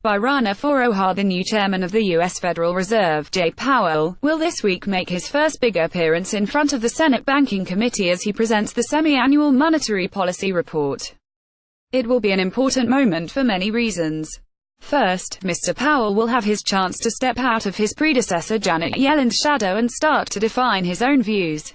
by Rana Foroohar. The new chairman of the U.S. Federal Reserve, Jay Powell, will this week make his first big appearance in front of the Senate Banking Committee as he presents the semi-annual monetary policy report. It will be an important moment for many reasons. First, Mr. Powell will have his chance to step out of his predecessor Janet Yellen's shadow and start to define his own views.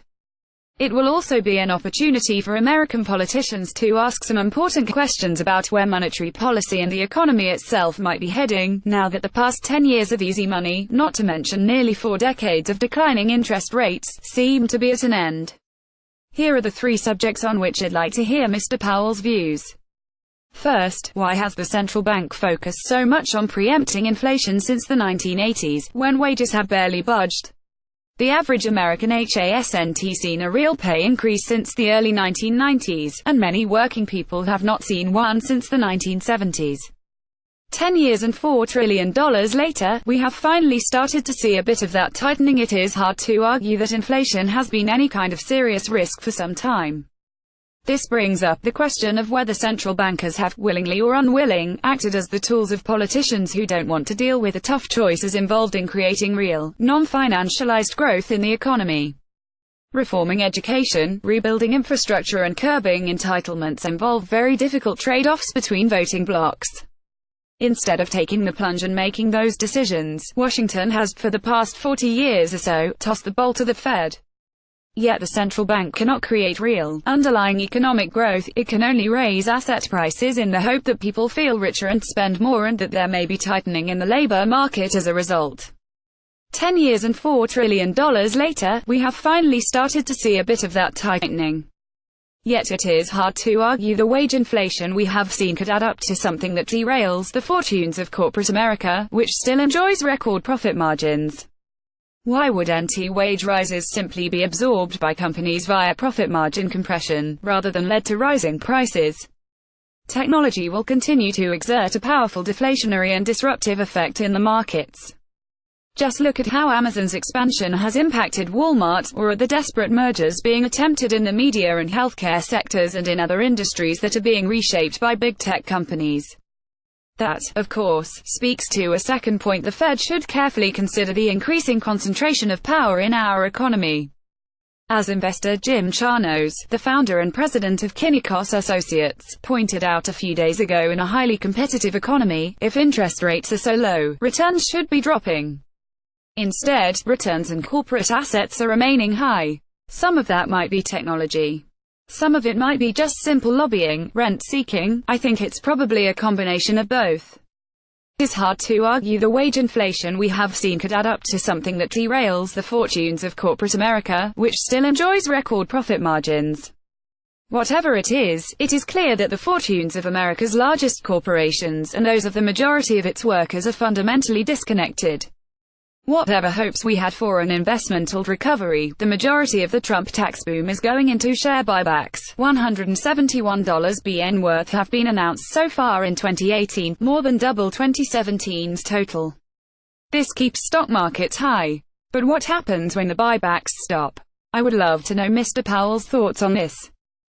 It will also be an opportunity for American politicians to ask some important questions about where monetary policy and the economy itself might be heading, now that the past 10 years of easy money, not to mention nearly 4 decades of declining interest rates, seem to be at an end. Here are the 3 subjects on which I'd like to hear Mr. Powell's views. First, why has the central bank focused so much on preempting inflation since the 1980s, when wages have barely budged? The average American hasn't seen a real pay increase since the early 1990s, and many working people have not seen one since the 1970s. 10 years and $4 trillion later, we have finally started to see a bit of that tightening. It is hard to argue that inflation has been any kind of serious risk for some time. This brings up the question of whether central bankers have, willingly or unwilling, acted as the tools of politicians who don't want to deal with the tough choices involved in creating real, non-financialized growth in the economy. Reforming education, rebuilding infrastructure and curbing entitlements involve very difficult trade-offs between voting blocs. Instead of taking the plunge and making those decisions, Washington has, for the past 40 years or so, tossed the ball to the Fed. Yet the central bank cannot create real, underlying economic growth. It can only raise asset prices in the hope that people feel richer and spend more, and that there may be tightening in the labor market as a result. 10 years and $4 trillion later, we have finally started to see a bit of that tightening. Yet it is hard to argue the wage inflation we have seen could add up to something that derails the fortunes of corporate America, which still enjoys record profit margins. Why wouldn't wage rises simply be absorbed by companies via profit margin compression, rather than led to rising prices? Technology will continue to exert a powerful deflationary and disruptive effect in the markets. Just look at how Amazon's expansion has impacted Walmart, or at the desperate mergers being attempted in the media and healthcare sectors and in other industries that are being reshaped by big tech companies. That, of course, speaks to a second point: the Fed should carefully consider the increasing concentration of power in our economy. As investor Jim Chanos, the founder and president of Kinnikos Associates, pointed out a few days ago, in a highly competitive economy, if interest rates are so low, returns should be dropping. Instead, returns in corporate assets are remaining high. Some of that might be technology. Some of it might be just simple lobbying, rent-seeking. I think it's probably a combination of both. It's hard to argue the wage inflation we have seen could add up to something that derails the fortunes of corporate America, which still enjoys record profit margins. Whatever it is clear that the fortunes of America's largest corporations, and those of the majority of its workers, are fundamentally disconnected. Whatever hopes we had for an investmental recovery, the majority of the Trump tax boom is going into share buybacks. $171 billion worth have been announced so far in 2018, more than double 2017's total. This keeps stock markets high. But what happens when the buybacks stop? I would love to know Mr. Powell's thoughts on this.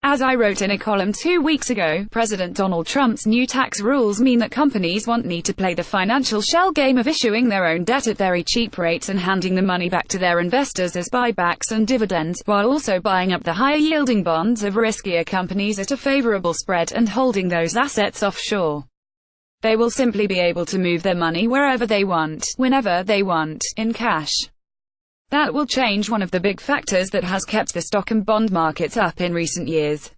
As I wrote in a column 2 weeks ago, President Donald Trump's new tax rules mean that companies won't need to play the financial shell game of issuing their own debt at very cheap rates and handing the money back to their investors as buybacks and dividends, while also buying up the higher-yielding bonds of riskier companies at a favorable spread and holding those assets offshore. They will simply be able to move their money wherever they want, whenever they want, in cash. That will change one of the big factors that has kept the stock and bond markets up in recent years.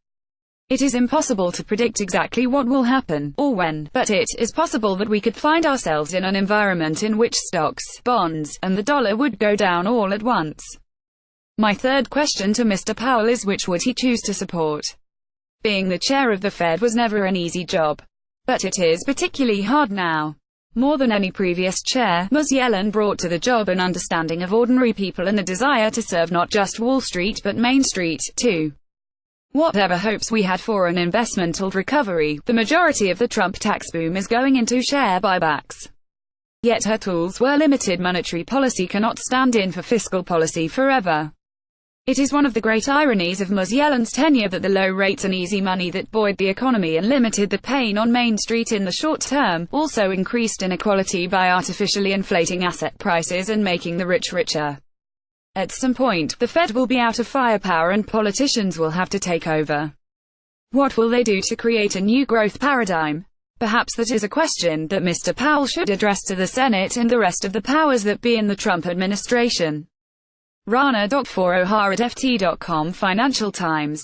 It is impossible to predict exactly what will happen, or when, but it is possible that we could find ourselves in an environment in which stocks, bonds, and the dollar would go down all at once. My third question to Mr. Powell is, which would he choose to support? Being the chair of the Fed was never an easy job. But it is particularly hard now. More than any previous chair, Ms. Yellen brought to the job an understanding of ordinary people and a desire to serve not just Wall Street but Main Street, too. Whatever hopes we had for an investmental recovery, the majority of the Trump tax boom is going into share buybacks. Yet her tools were limited. Monetary policy cannot stand in for fiscal policy forever. It is one of the great ironies of Ms. Yellen's tenure that the low rates and easy money that buoyed the economy and limited the pain on Main Street in the short term, also increased inequality by artificially inflating asset prices and making the rich richer. At some point, the Fed will be out of firepower and politicians will have to take over. What will they do to create a new growth paradigm? Perhaps that is a question that Mr. Powell should address to the Senate and the rest of the powers that be in the Trump administration. Rana.4Ohara@ft.com Financial Times